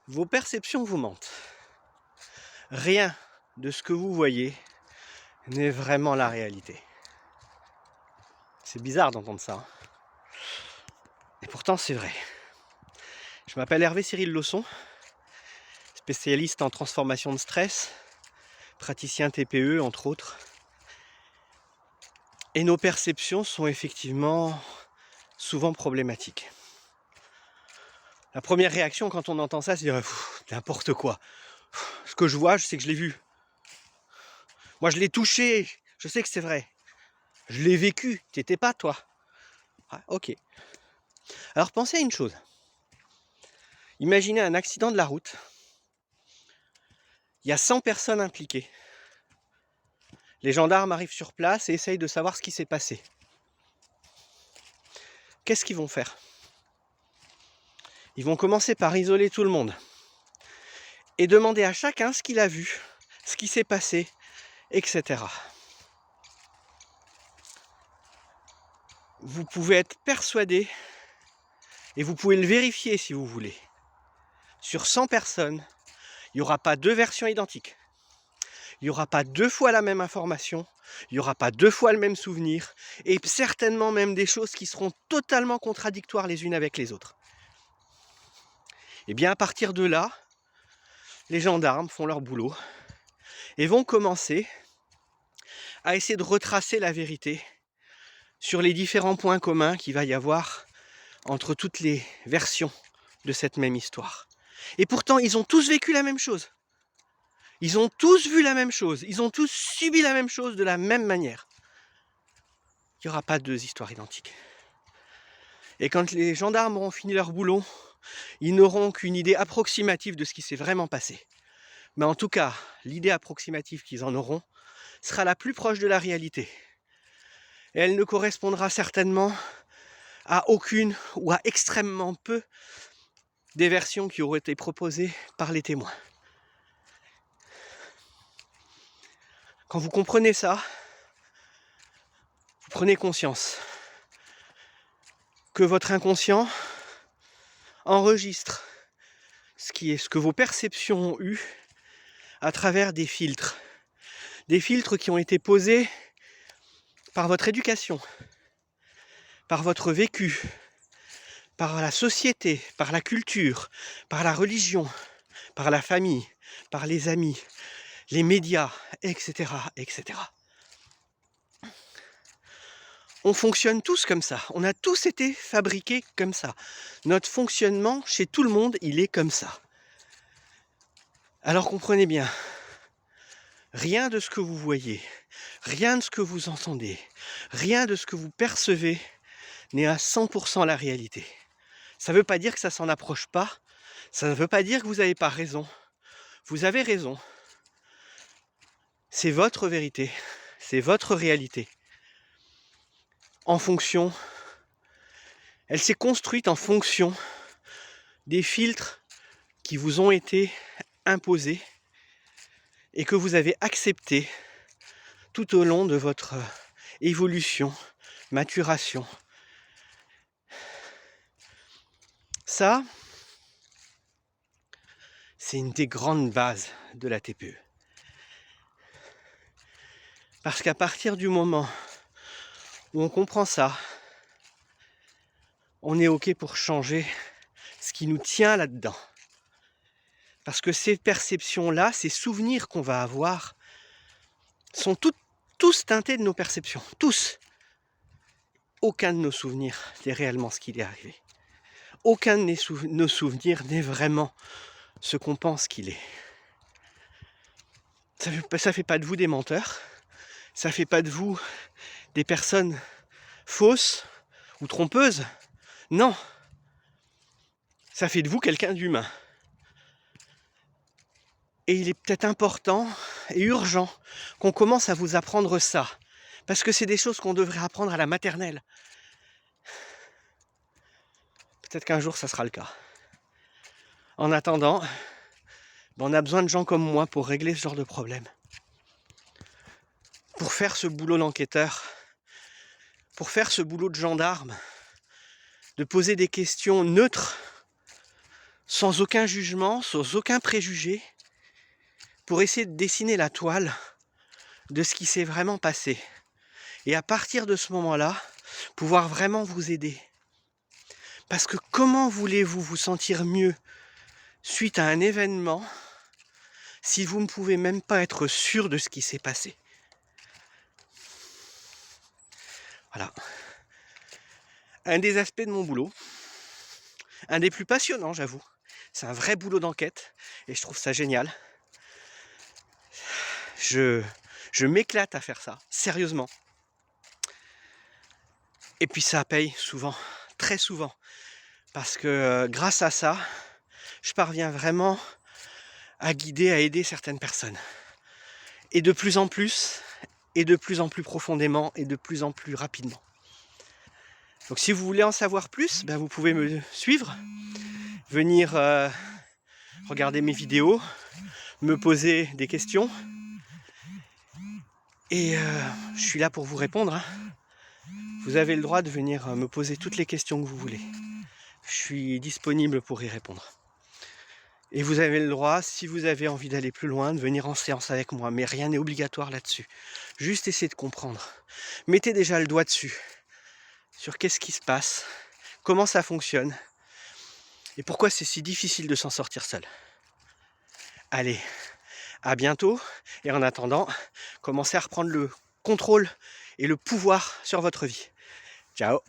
Vos perceptions vous mentent. Rien de ce que vous voyez n'est vraiment la réalité. C'est bizarre d'entendre ça, hein. Et pourtant c'est vrai. Je m'appelle Hervé Cyril Lausson, spécialiste en transformation de stress, praticien TPE entre autres. Et nos perceptions sont effectivement souvent problématiques. La première réaction quand on entend ça, c'est de dire n'importe quoi. Ce que je vois, je sais que je l'ai vu. Moi je l'ai touché, je sais que c'est vrai. Je l'ai vécu, t'étais pas toi. Ah, ok. Alors pensez à une chose. Imaginez un accident de la route. Il y a 100 personnes impliquées. Les gendarmes arrivent sur place et essayent de savoir ce qui s'est passé. Qu'est-ce qu'ils vont faire? Ils vont commencer par isoler tout le monde et demander à chacun ce qu'il a vu, ce qui s'est passé, etc. Vous pouvez être persuadé, et vous pouvez le vérifier si vous voulez, sur 100 personnes, il n'y aura pas deux versions identiques. Il n'y aura pas deux fois la même information, il n'y aura pas deux fois le même souvenir, et certainement même des choses qui seront totalement contradictoires les unes avec les autres. Et bien à partir de là, les gendarmes font leur boulot et vont commencer à essayer de retracer la vérité sur les différents points communs qu'il va y avoir entre toutes les versions de cette même histoire. Et pourtant, ils ont tous vécu la même chose. Ils ont tous vu la même chose. Ils ont tous subi la même chose de la même manière. Il n'y aura pas deux histoires identiques. Et quand les gendarmes auront fini leur boulot, ils n'auront qu'une idée approximative de ce qui s'est vraiment passé. Mais en tout cas, l'idée approximative qu'ils en auront sera la plus proche de la réalité. Et elle ne correspondra certainement à aucune ou à extrêmement peu des versions qui auraient été proposées par les témoins. Quand vous comprenez ça, vous prenez conscience que votre inconscient enregistre ce que vos perceptions ont eu à travers des filtres qui ont été posés par votre éducation, par votre vécu, par la société, par la culture, par la religion, par la famille, par les amis, les médias, etc., etc. On fonctionne tous comme ça. On a tous été fabriqués comme ça. Notre fonctionnement chez tout le monde, il est comme ça. Alors comprenez bien, rien de ce que vous voyez, rien de ce que vous entendez, rien de ce que vous percevez n'est à 100% la réalité. Ça ne veut pas dire que ça s'en approche pas, ça ne veut pas dire que vous n'avez pas raison. Vous avez raison. C'est votre vérité, c'est votre réalité. Elle s'est construite en fonction des filtres qui vous ont été imposés et que vous avez acceptés tout au long de votre évolution, maturation. Ça, c'est une des grandes bases de la TPE. Parce qu'à partir du moment où on comprend ça, on est OK pour changer ce qui nous tient là-dedans. Parce que ces perceptions-là, ces souvenirs qu'on va avoir, sont tous teintés de nos perceptions. Tous. Aucun de nos souvenirs n'est réellement ce qu'il est arrivé. Aucun de nos souvenirs n'est vraiment ce qu'on pense qu'il est. Ça fait pas de vous des menteurs. Ça fait pas de vous des personnes fausses ou trompeuses. Non. Ça fait de vous quelqu'un d'humain. Et il est peut-être important et urgent qu'on commence à vous apprendre ça. Parce que c'est des choses qu'on devrait apprendre à la maternelle. Peut-être qu'un jour, ça sera le cas. En attendant, on a besoin de gens comme moi pour régler ce genre de problème. Pour faire ce boulot d'enquêteur, pour faire ce boulot de gendarme, de poser des questions neutres sans aucun jugement, sans aucun préjugé, pour essayer de dessiner la toile de ce qui s'est vraiment passé. Et à partir de ce moment-là, pouvoir vraiment vous aider. Parce que comment voulez-vous vous sentir mieux suite à un événement si vous ne pouvez même pas être sûr de ce qui s'est passé? Voilà. Un des aspects de mon boulot, un des plus passionnants, j'avoue. C'est un vrai boulot d'enquête et je trouve ça génial. Je m'éclate à faire ça, sérieusement. Et puis ça paye souvent, très souvent. Parce que grâce à ça, je parviens vraiment à guider, à aider certaines personnes. Et de plus en plus, et de plus en plus profondément, et de plus en plus rapidement. Donc si vous voulez en savoir plus, ben vous pouvez me suivre, venir regarder mes vidéos, me poser des questions. Et je suis là pour vous répondre. Hein. Vous avez le droit de venir me poser toutes les questions que vous voulez. Je suis disponible pour y répondre. Et vous avez le droit, si vous avez envie d'aller plus loin, de venir en séance avec moi. Mais rien n'est obligatoire là-dessus. Juste essayez de comprendre. Mettez déjà le doigt dessus. Sur qu'est-ce qui se passe, comment ça fonctionne. Et pourquoi c'est si difficile de s'en sortir seul. Allez, à bientôt. Et en attendant, commencez à reprendre le contrôle et le pouvoir sur votre vie. Ciao.